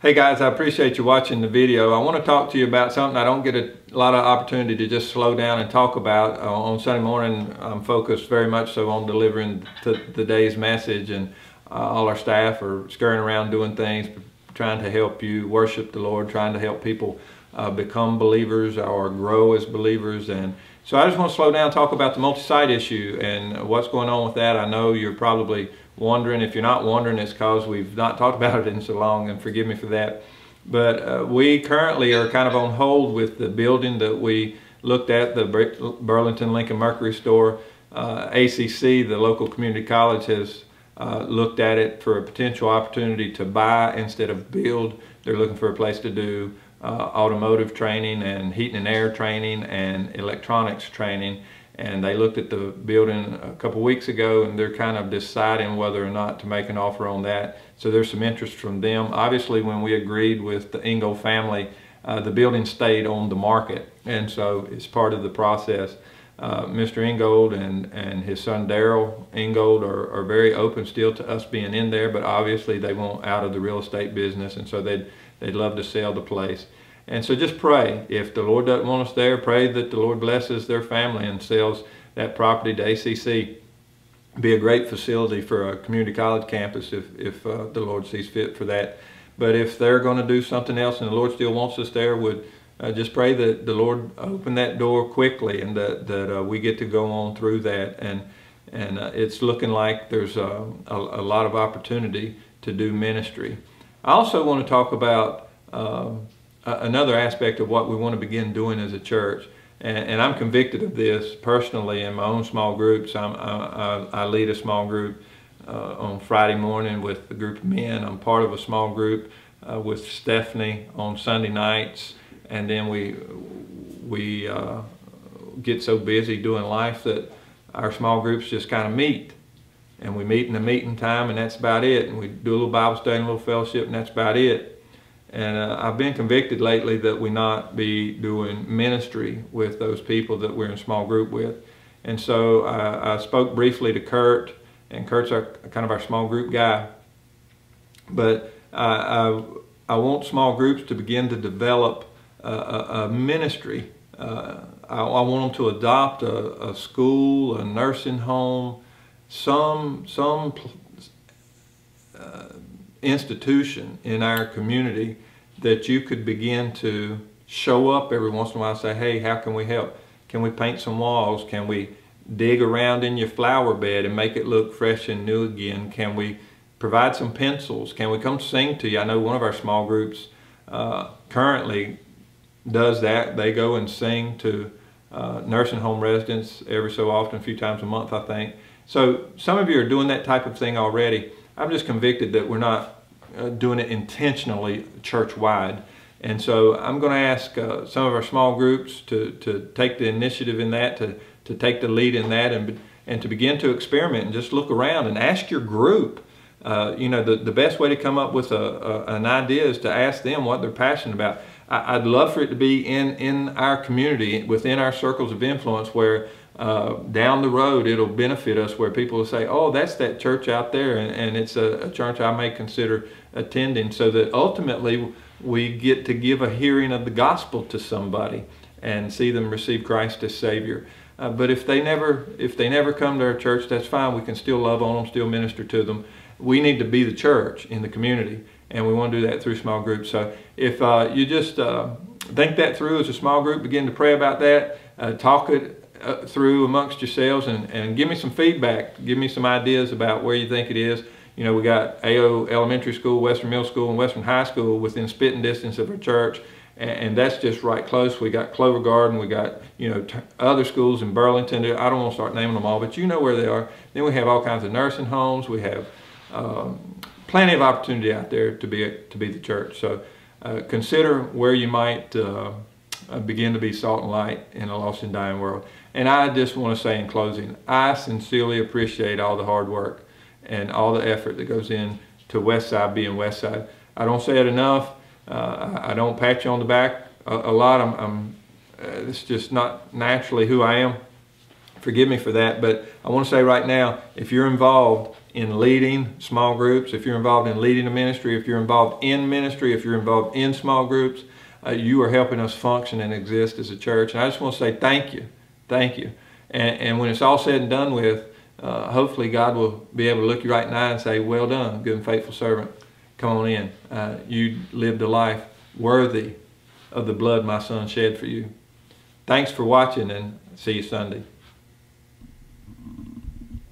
Hey guys, I appreciate you watching the video. I want to talk to you about something I don't get a lot of opportunity to just slow down and talk about. On Sunday morning, I'm focused very much so on delivering the day's message, and all our staff are scurrying around doing things, trying to help you worship the Lord, trying to help people become believers or grow as believers. And so I just want to slow down and talk about the multi-site issue and what's going on with that. I know you're probably wondering. If you're not wondering, it's because we've not talked about it in so long, and forgive me for that. But we currently are kind of on hold with the building that we looked at, the Burlington Lincoln Mercury store. ACC, the local community college, has looked at it for a potential opportunity to buy instead of build. They're looking for a place to do automotive training and heating and air training and electronics training. And they looked at the building a couple weeks ago, and they're kind of deciding whether or not to make an offer on that. So there's some interest from them. Obviously, when we agreed with the Ingold family, the building stayed on the market, and so it's part of the process. Mr. Ingold and his son Daryl Ingold are very open still to us being in there, but obviously they want out of the real estate business, and so they'd love to sell the place. And so just pray. If the Lord doesn't want us there, pray that the Lord blesses their family and sells that property to ACC. Be a great facility for a community college campus if the Lord sees fit for that. But if they're going to do something else and the Lord still wants us there, would just pray that the Lord open that door quickly, and that we get to go on through that. And it's looking like there's a lot of opportunity to do ministry. I also want to talk about another aspect of what we want to begin doing as a church, and I'm convicted of this personally in my own small groups. I lead a small group on Friday morning with a group of men. I'm part of a small group with Stephanie on Sunday nights, and then we get so busy doing life that our small groups just kind of meet, and we meet in the meeting time, and that's about it. And we do a little Bible study, and a little fellowship, and that's about it. And I've been convicted lately that we not be doing ministry with those people that we're in small group with. And so I spoke briefly to Kurt, and Kurt's kind of our small group guy. But I want small groups to begin to develop a ministry. I want them to adopt a school, a nursing home, some institution in our community that you could begin to show up every once in a while and say, hey, how can we help? Can we paint some walls? Can we dig around in your flower bed and make it look fresh and new again? Can we provide some pencils? Can we come sing to you? I know one of our small groups currently does that. They go and sing to nursing home residents every so often, a few times a month, I think. So some of you are doing that type of thing already. I'm just convicted that we're not doing it intentionally church-wide. And so I'm going to ask some of our small groups to take the initiative in that, to take the lead in that, and to begin to experiment and just look around and ask your group. You know, the best way to come up with an idea is to ask them what they're passionate about. I'd love for it to be in our community, within our circles of influence, where down the road it'll benefit us, where people will say, oh, that's that church out there, and it's a church I may consider attending, so that ultimately we get to give a hearing of the gospel to somebody and see them receive Christ as Savior. But if they never come to our church, that's fine. We can still love on them, still minister to them. We need to be the church in the community, and we want to do that through small groups. So if you just think that through as a small group, begin to pray about that, talk it through amongst yourselves, and give me some feedback. Give me some ideas about where you think it is. You know, we got AO Elementary School, Western Middle School, and Western High School within spitting distance of our church, and that's just right close. We got Clover Garden, we got, you know, other schools in Burlington. I don't want to start naming them all, but you know where they are. Then we have all kinds of nursing homes. We have plenty of opportunity out there to be the church. So consider where you might begin to be salt and light in a lost and dying world. And I just want to say in closing, I sincerely appreciate all the hard work and all the effort that goes in to Westside being Westside. I don't say it enough. I don't pat you on the back a lot. It's just not naturally who I am. Forgive me for that, but I want to say right now, if you're involved in leading small groups, if you're involved in leading a ministry, if you're involved in ministry, if you're involved in small groups, you are helping us function and exist as a church. And I just want to say thank you. Thank you. And when it's all said and done with, hopefully God will be able to look you right in the eye and say, well done, good and faithful servant. Come on in. You lived a life worthy of the blood my son shed for you. Thanks for watching, and see you Sunday.